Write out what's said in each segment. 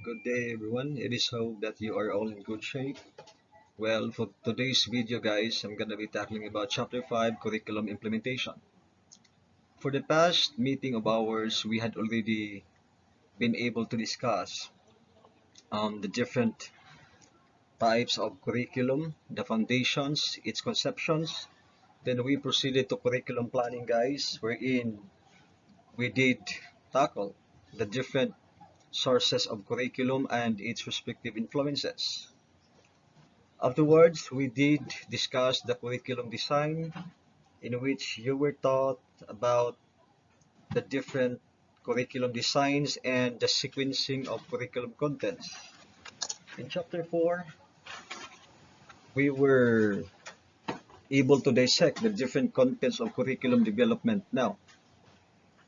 Good day, everyone. It is hope that you are all in good shape. Well, for today's video, guys, I'm going to be tackling about Chapter 5, Curriculum Implementation. For the past meeting of ours, we had already been able to discuss the different types of curriculum, the foundations, its conceptions. Then we proceeded to curriculum planning, guys, wherein we did tackle the different sources of curriculum and its respective influences. Afterwards, we did discuss the curriculum design, in which you were taught about the different curriculum designs and the sequencing of curriculum contents. In Chapter 4, we were able to dissect the different contents of curriculum development. Now,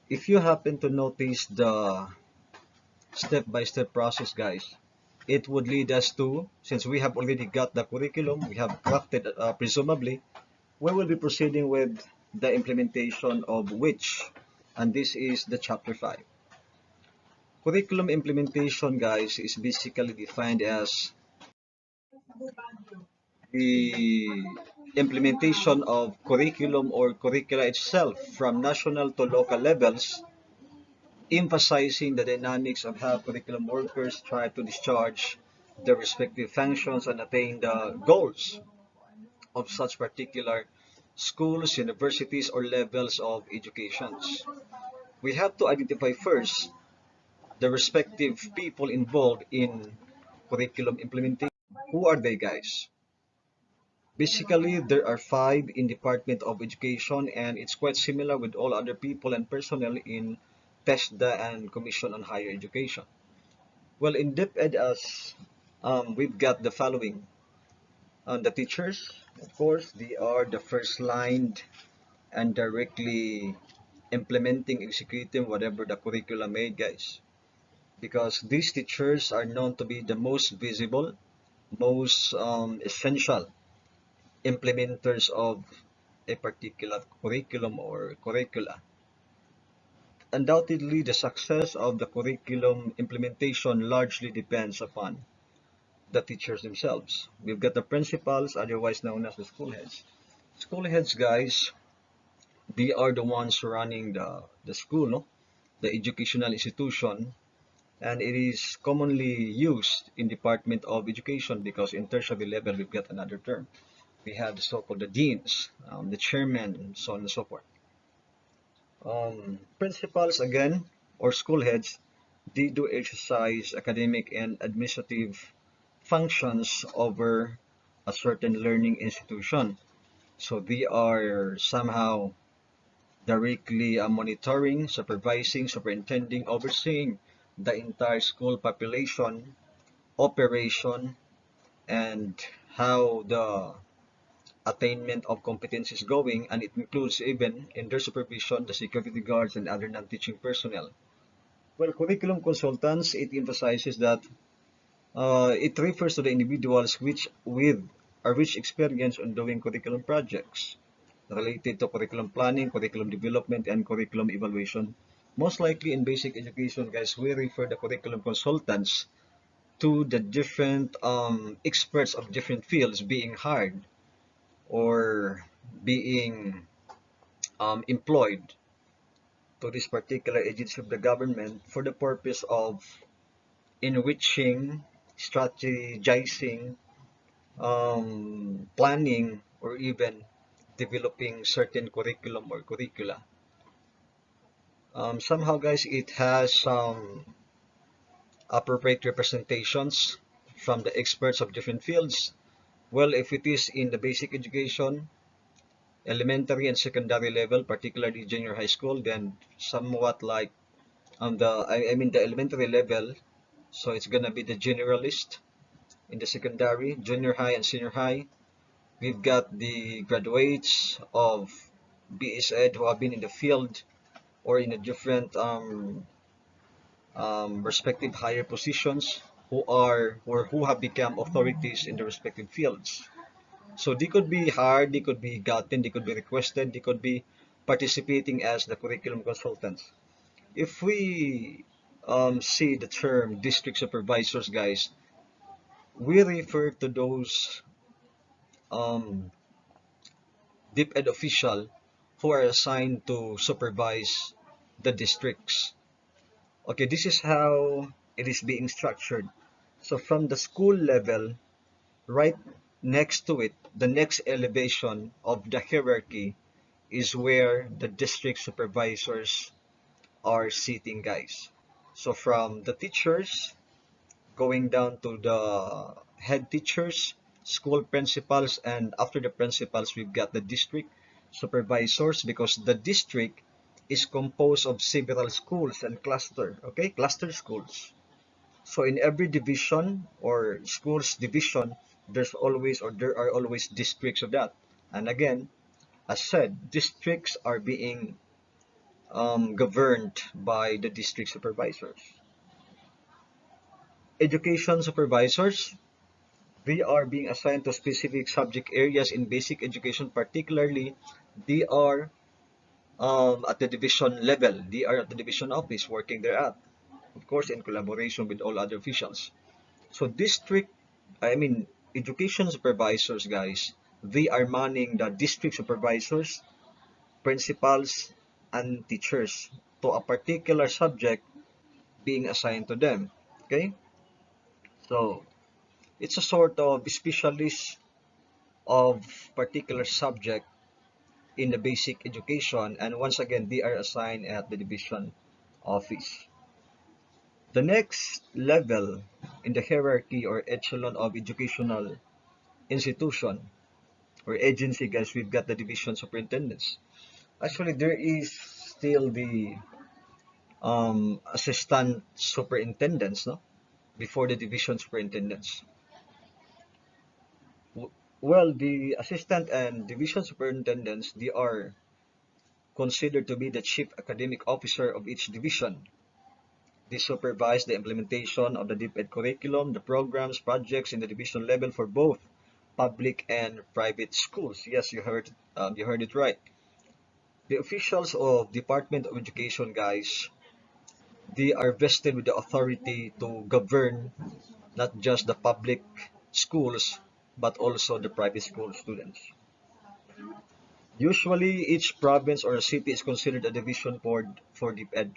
if you happen to notice the step-by-step process, guys, it would lead us to, since we have already got the curriculum, we have crafted, presumably, we will be proceeding with the implementation of which, and this is the Chapter 5. Curriculum implementation, guys, is basically defined as the implementation of curriculum or curricula itself from national to local levels, emphasizing the dynamics of how curriculum workers try to discharge their respective functions and attain the goals of such particular schools, universities, or levels of educations. We have to identify first the respective people involved in curriculum implementation. Who are they, guys? Basically, there are five in Department of Education, and it's quite similar with all other people and personnel in TESDA and Commission on Higher Education. Well, in DepEd, as we've got the following. The teachers, of course, they are the first line and directly implementing, executing whatever the curriculum made, guys. Because these teachers are known to be the most visible, most essential implementers of a particular curriculum or curricula. Undoubtedly, the success of the curriculum implementation largely depends upon the teachers themselves. We've got the principals, otherwise known as the school heads. School heads, guys, they are the ones running the school, no? The educational institution, and it is commonly used in Department of Education because in tertiary level we've got another term. We have the so-called the deans, the chairman, and so on and so forth. Principals again, or school heads, they do exercise academic and administrative functions over a certain learning institution. So they are somehow directly monitoring, supervising, superintending, overseeing the entire school population, operation, and how the attainment of competence is going, and it includes even in their supervision the security guards and other non-teaching personnel. Well, curriculum consultants, it emphasizes that it refers to the individuals which with a rich experience on doing curriculum projects related to curriculum planning, curriculum development, and curriculum evaluation. Most likely in basic education, guys, we refer the curriculum consultants to the different experts of different fields being hired or being employed to this particular agency of the government for the purpose of enriching, strategizing, planning, or even developing certain curriculum or curricula. Somehow, guys, it has some appropriate representations from the experts of different fields. Well, if it is in the basic education, elementary and secondary level, particularly junior high school, then somewhat like I mean the elementary level, so it's gonna be the generalist. In the secondary, junior high and senior high, we've got the graduates of BSED who have been in the field or in a different respective higher positions who are or who have become authorities in the respective fields. So they could be hired, they could be gotten, they could be requested, they could be participating as the curriculum consultants. If we see the term district supervisors, guys, we refer to those um, DepEd official who are assigned to supervise the districts. Okay, this is how it is being structured. So from the school level, right next to it, the next elevation of the hierarchy is where the district supervisors are sitting, guys. So from the teachers going down to the head teachers, school principals, and after the principals, we've got the district supervisors, because the district is composed of several schools and cluster schools. So in every division or schools division, there are always districts of that. And again, as said, districts are being governed by the district supervisors. Education supervisors, they are being assigned to specific subject areas in basic education. Particularly, they are at the division level. They are at the division office working there at, of course, in collaboration with all other officials. So education supervisors, guys, they are manning the district supervisors, principals, and teachers to a particular subject being assigned to them. Okay? So, it's a sort of specialist of particular subject in the basic education, and once again, they are assigned at the division office. The next level in the hierarchy or echelon of educational institution or agency, guys, we've got the division superintendents. Actually, there is still the assistant superintendents, no? Before the division superintendents. Well, the assistant and division superintendents, they are considered to be the chief academic officer of each division. They supervise the implementation of the DepEd curriculum, the programs, projects in the division level for both public and private schools. Yes, you heard it right. The officials of Department of Education, guys, they are vested with the authority to govern not just the public schools, but also the private school students. Usually, each province or city is considered a division for DepEd.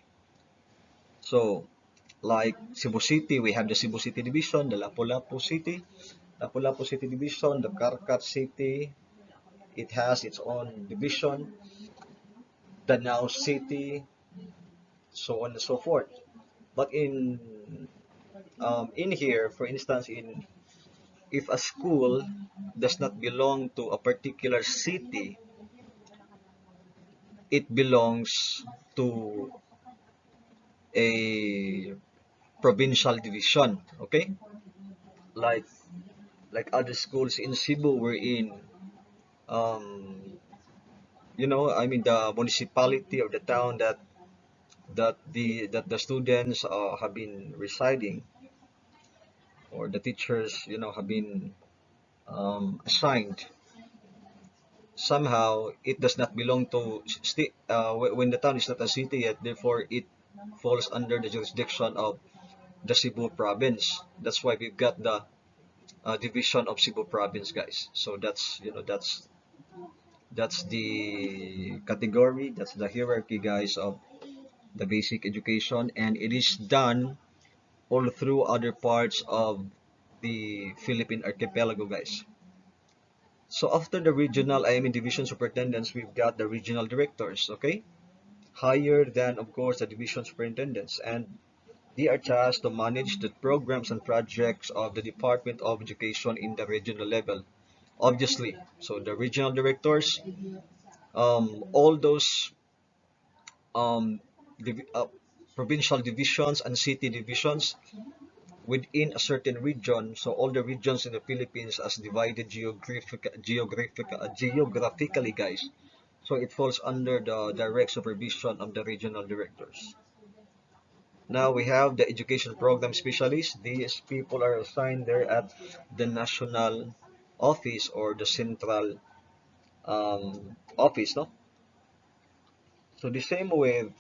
So, like Cebu City, we have the Cebu City Division, the Lapu-Lapu City Division, the Carcat City, it has its own division, Danao City, so on and so forth. But in here, for instance, in if a school does not belong to a particular city, it belongs to a provincial division. Okay, like other schools in Cebu, we're in um, the municipality or the town that the students have been residing, or the teachers, have been assigned. Somehow, it does not belong to when the town is not a city yet. Therefore, it falls under the jurisdiction of the Cebu province. That's why we've got the division of Cebu province, guys. So that's the category, that's the hierarchy, guys, of the basic education, and it is done all through other parts of the Philippine archipelago, guys. So after the division superintendents, we've got the regional directors, okay? Higher than, of course, the division superintendents, and they are tasked to manage the programs and projects of the Department of Education in the regional level, obviously. So the regional directors, all those um, div- uh, provincial divisions and city divisions within a certain region. So all the regions in the Philippines as divided geographically, guys. So it falls under the direct supervision of the regional directors. Now we have the education program specialists. These people are assigned there at the national office or the central office, no? So the same with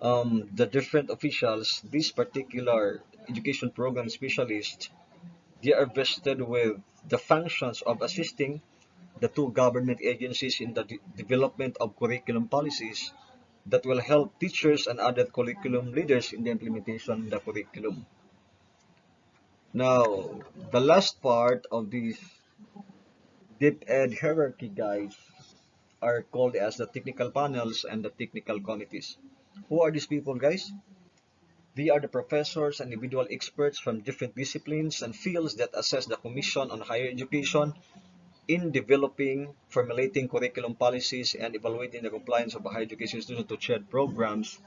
the different officials, these particular education program specialists, they are vested with the functions of assisting the two government agencies in the development of curriculum policies that will help teachers and other curriculum leaders in the implementation of the curriculum. Now, the last part of this DepEd hierarchy, guys, are called as the technical panels and the technical committees. Who are these people, guys? They are the professors and individual experts from different disciplines and fields that assess the Commission on Higher Education in developing, formulating curriculum policies, and evaluating the compliance of higher education institutions to CHED programs,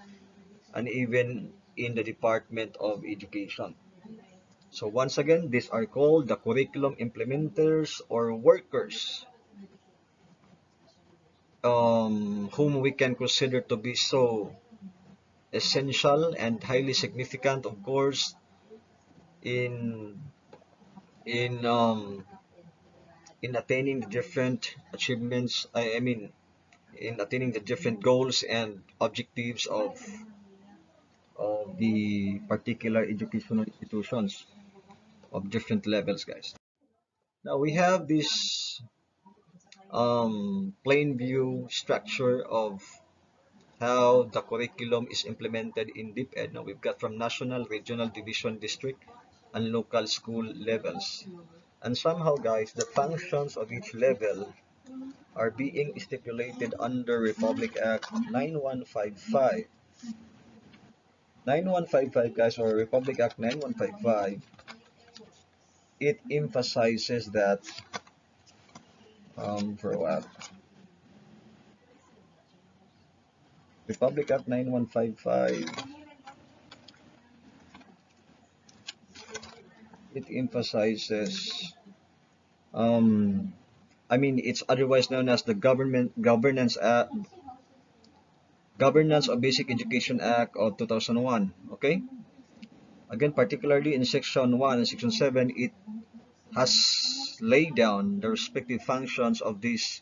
and even in the Department of Education. So once again, these are called the curriculum implementers or workers, whom we can consider to be so essential and highly significant, of course, in in um, in attaining the different achievements. I mean, in attaining the different goals and objectives of the particular educational institutions of different levels, guys. Now we have this plain view structure of how the curriculum is implemented in DepEd. Now we've got from national, regional, division, district, and local school levels. And somehow, guys, the functions of each level are being stipulated under Republic Act 9155. 9155, guys, or Republic Act 9155, it emphasizes that, for a while, Republic Act 9155, it emphasizes, it's otherwise known as the Governance of Basic Education Act of 2001. Okay. Again, particularly in Section 1 and Section 7, it has laid down the respective functions of these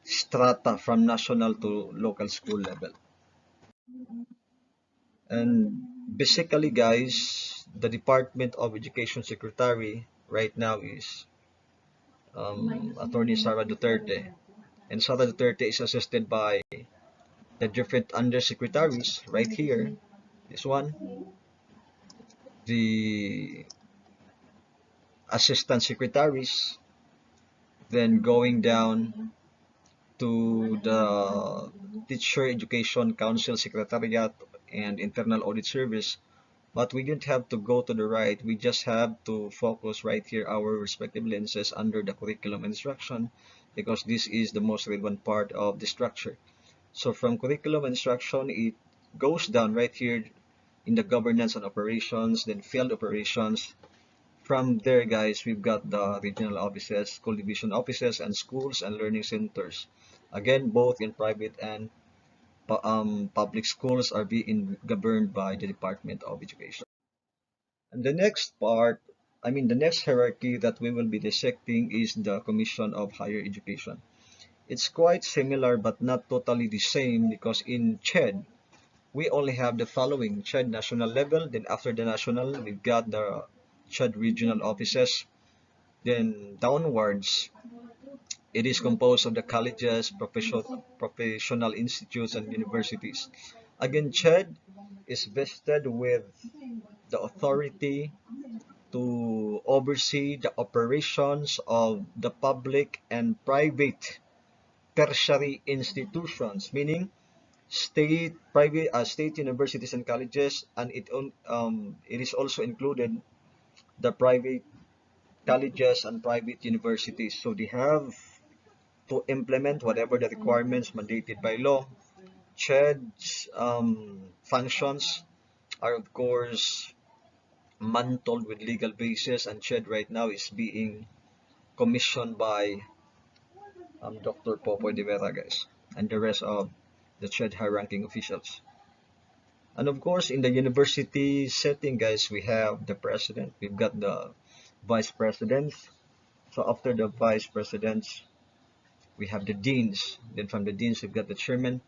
strata from national to local school level. And basically, guys, the Department of Education Secretary right now is Attorney Sara Duterte. And Sara Duterte is assisted by the different undersecretaries right here. This one, the assistant secretaries, then going down to the Teacher Education Council Secretariat and Internal Audit Service. But we didn't have to go to the right. We just have to focus right here our respective lenses under the curriculum instruction, because this is the most relevant part of the structure. So from curriculum instruction, it goes down right here in the governance and operations, then field operations. From there, guys, we've got the regional offices, school division offices, and schools and learning centers. Again, both in private and public schools are being governed by the Department of Education. And the next part, the next hierarchy that we will be dissecting is the Commission of Higher Education. It's quite similar but not totally the same, because in CHED, we only have the following: CHED national level, then after the national, we've got the CHED regional offices, then downwards, it is composed of the colleges, professional institutes, and universities. Again, CHED is vested with the authority to oversee the operations of the public and private tertiary institutions, meaning state universities and colleges, and it is also included the private colleges and private universities. So they have to implement whatever the requirements mandated by law. CHED's functions are, of course, mantled with legal basis, and CHED right now is being commissioned by Dr. Popoy de Vera, guys, and the rest of the CHED high-ranking officials. And of course, in the university setting, guys, we have the president, we've got the vice presidents. So after the vice presidents, we have the deans. Then from the deans, we've got the chairman.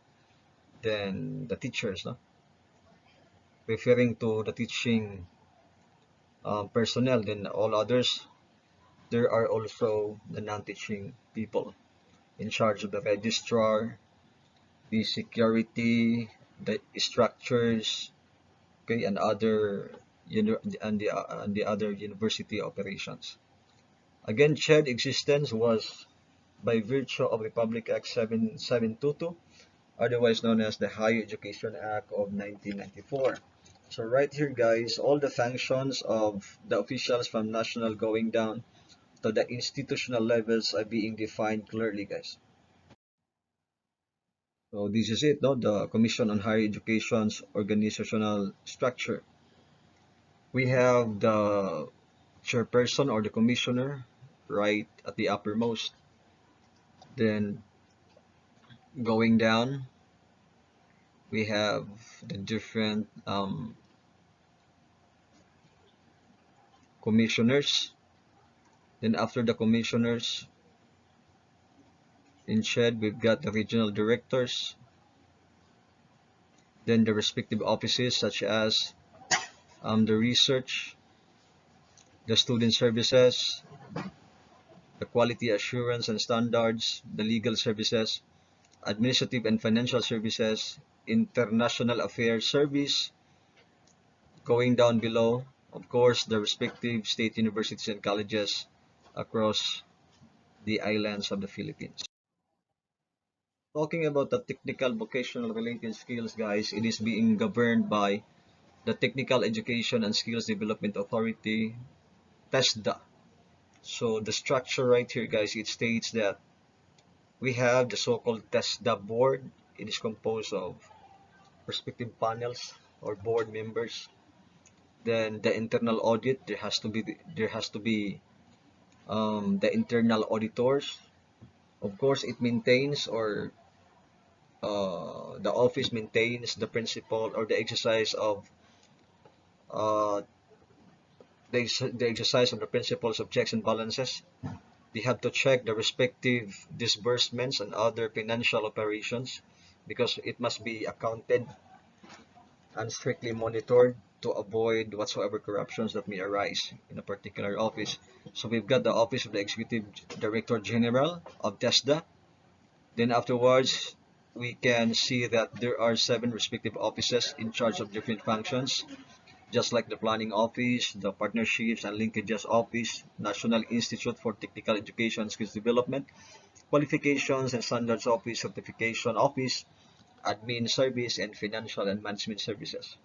then the teachers, no? Referring to the teaching personnel, then all others, there are also the non-teaching people in charge of the registrar, the security, the structures, okay, and the other university operations. Again, shared existence was by virtue of Republic Act 7722, otherwise known as the Higher Education Act of 1994. So right here, guys, all the functions of the officials from national going down to the institutional levels are being defined clearly, guys. So this is it, no? The Commission on Higher Education's organizational structure. We have the chairperson or the commissioner right at the uppermost. Then going down, we have the different commissioners. Then after the commissioners, in shed, we've got the regional directors. Then the respective offices such as the research, the student services, the quality assurance and standards, the legal services, administrative and financial services, international affairs service, going down below, of course, the respective state universities and colleges across the islands of the Philippines. Talking about the technical vocational related skills, guys, it is being governed by the Technical Education and Skills Development Authority, TESDA. So the structure right here, guys, it states that we have the so-called TESDA board. It is composed of respective panels or board members. Then the internal audit, there has to be the internal auditors. Of course, it maintains or the office maintains the principle or the exercise of uh, the exercise of the principles of checks and balances. They have to check the respective disbursements and other financial operations because it must be accounted and strictly monitored to avoid whatsoever corruptions that may arise in a particular office. So we've got the Office of the Executive Director General of TESDA. Then afterwards, we can see that there are 7 respective offices in charge of different functions, just like the Planning Office, the Partnerships and Linkages Office, National Institute for Technical Education and Skills Development, Qualifications and Standards Office, Certification Office, Admin Service, and Financial and Management Services.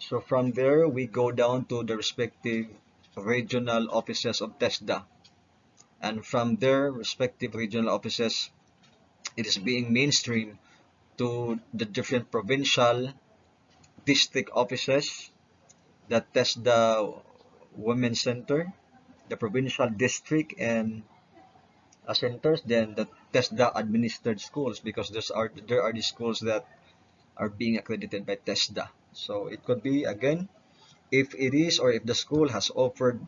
So from there, we go down to the respective regional offices of TESDA. And from their respective regional offices, it is being mainstream to the different provincial district offices, the TESDA Women's Center, the provincial district and centers, then the TESDA administered schools because there are the schools that are being accredited by TESDA. So it could be again if it is or if the school has offered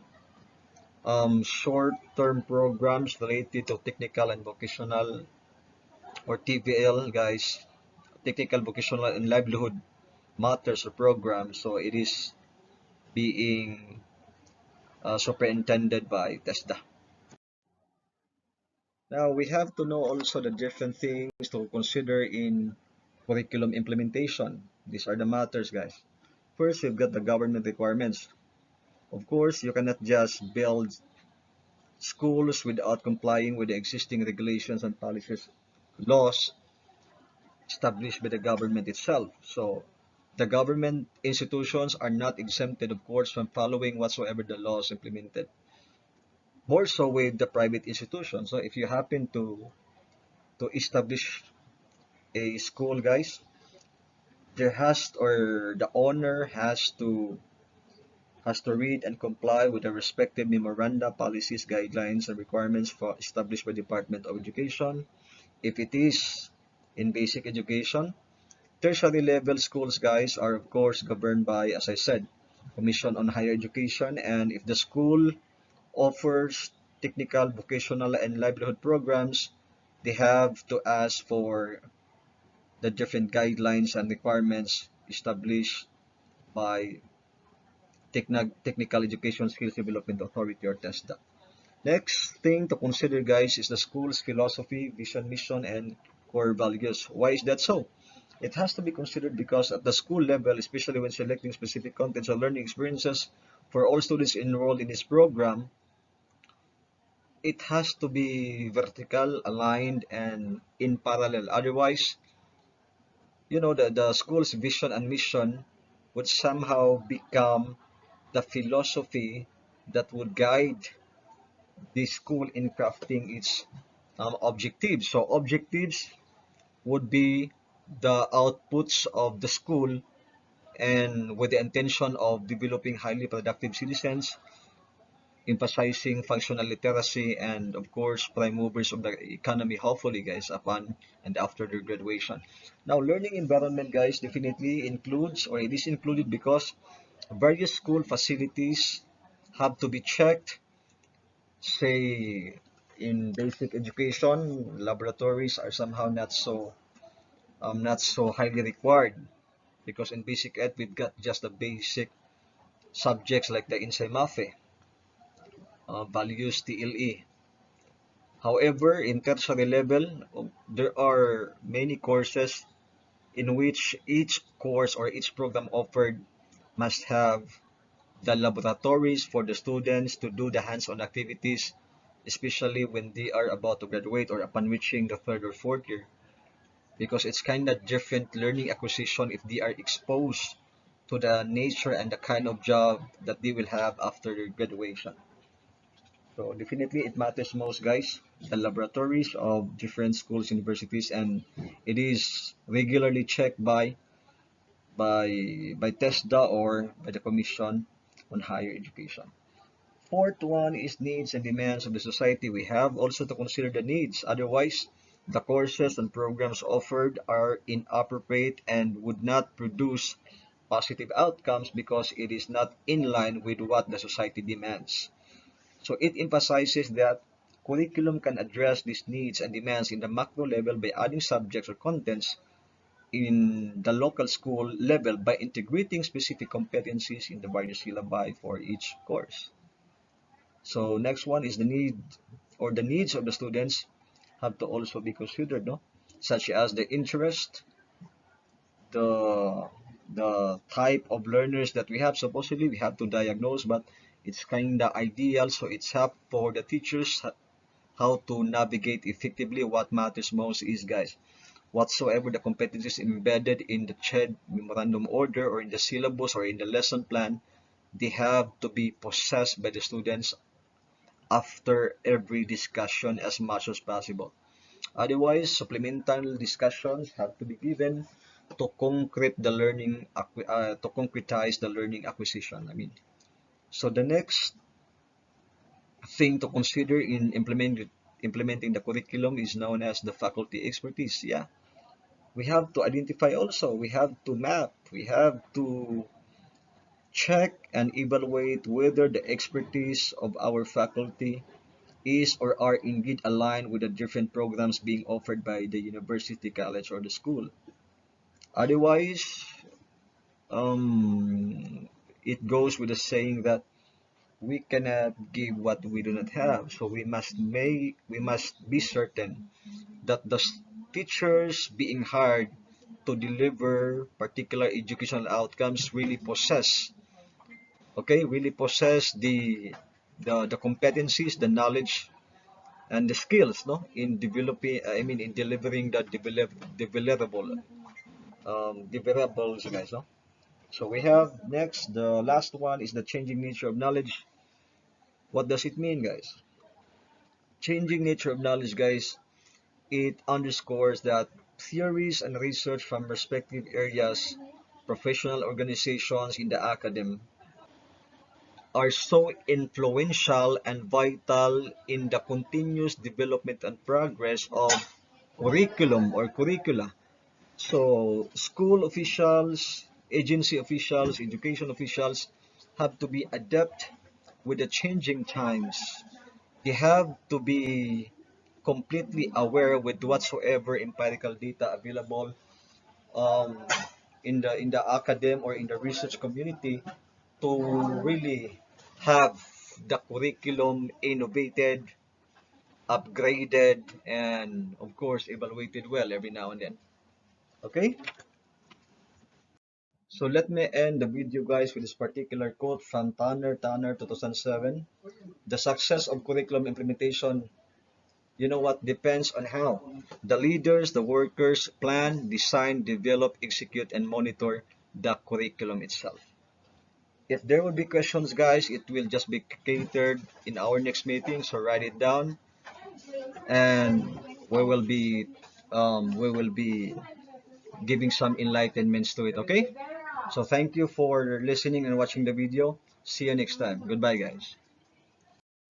short-term programs related to technical and vocational or TVL, guys, technical vocational and livelihood matters or programs. So it is being superintended by TESDA. Now we have to know also the different things to consider in curriculum implementation. These are the matters, guys. First, we've got the government requirements. Of course, you cannot just build schools without complying with the existing regulations and policies, laws established by the government itself. So, the government institutions are not exempted, of course, from following whatsoever the laws implemented. More so with the private institutions. So, if you happen to establish a school, guys, there has or the owner has to read and comply with the respective memoranda, policies, guidelines, and requirements established by the Department of Education. If it is in basic education, tertiary level schools, guys, are of course governed by, as I said, Commission on Higher Education. And if the school offers technical, vocational, and livelihood programs, they have to ask for the different guidelines and requirements established by Technical Education Skills Development Authority or TESDA. Next thing to consider, guys, is the school's philosophy, vision, mission, and core values. Why is that so? It has to be considered because at the school level, especially when selecting specific contents or learning experiences for all students enrolled in this program, it has to be vertical, aligned, and in parallel. Otherwise, the school's vision and mission would somehow become the philosophy that would guide the school in crafting its objectives. So objectives would be the outputs of the school and with the intention of developing highly productive citizens, emphasizing functional literacy, and of course, prime movers of the economy, hopefully, guys, upon and after their graduation. Now, learning environment, guys, definitely includes, or it is included because various school facilities have to be checked. Say, in basic education, laboratories are somehow not so highly required because in basic ed we've got just the basic subjects like the Insay Mafe, values, TLE. However, in tertiary level, there are many courses in which each course or each program offered must have the laboratories for the students to do the hands-on activities, especially when they are about to graduate or upon reaching the third or fourth year, because it's kind of different learning acquisition if they are exposed to the nature and the kind of job that they will have after their graduation. So definitely it matters most, guys, the laboratories of different schools, universities, and it is regularly checked by TESDA or by the Commission on Higher Education. Fourth one is needs and demands of the society. We have also to consider the needs. Otherwise, the courses and programs offered are inappropriate and would not produce positive outcomes because it is not in line with what the society demands. So it emphasizes that curriculum can address these needs and demands in the macro level by adding subjects or contents in the local school level by integrating specific competencies in the various syllabi for each course. So next one is the need or the needs of the students have to also be considered, no? Such as the interest, the the type of learners that we have. Supposedly we have to diagnose, but it's kind of ideal. So it's help for the teachers how to navigate effectively. What matters most is, guys, whatsoever the competencies embedded in the CHED memorandum order or in the syllabus or in the lesson plan, they have to be possessed by the students after every discussion as much as possible. Otherwise, supplemental discussions have to be given to concretize the learning acquisition. So the next thing to consider in implementing the curriculum is known as the faculty expertise. Yeah, we have to identify also. We have to map. We have to check and evaluate whether the expertise of our faculty is or are indeed aligned with the different programs being offered by the university, college, or the school. Otherwise, it goes with the saying that we cannot give what we do not have. So we must be certain that the teachers being hired to deliver particular educational outcomes really possess the competencies, the knowledge, and the skills, no, in developing, in delivering the deliverables, guys, no. So we have next, the last one is the changing nature of knowledge. What does it mean, guys? Changing nature of knowledge, guys, it underscores that theories and research from respective areas, professional organizations in the academy, are so influential and vital in the continuous development and progress of curriculum or curricula. So school officials, agency officials, education officials have to be adept with the changing times. They have to be completely aware with whatsoever empirical data available um, in the academic or in the research community to really have the curriculum innovated, upgraded, and of course evaluated well every now and then. Okay? So let me end the video guys with this particular quote from Tanner 2007. The success of curriculum implementation, you know what, depends on how the leaders, the workers plan, design, develop, execute, and monitor the curriculum itself. If there will be questions, guys, it will just be catered in our next meeting. So write it down, and we will be giving some enlightenments to it. Okay. So thank you for listening and watching the video. See you next time. Goodbye, guys.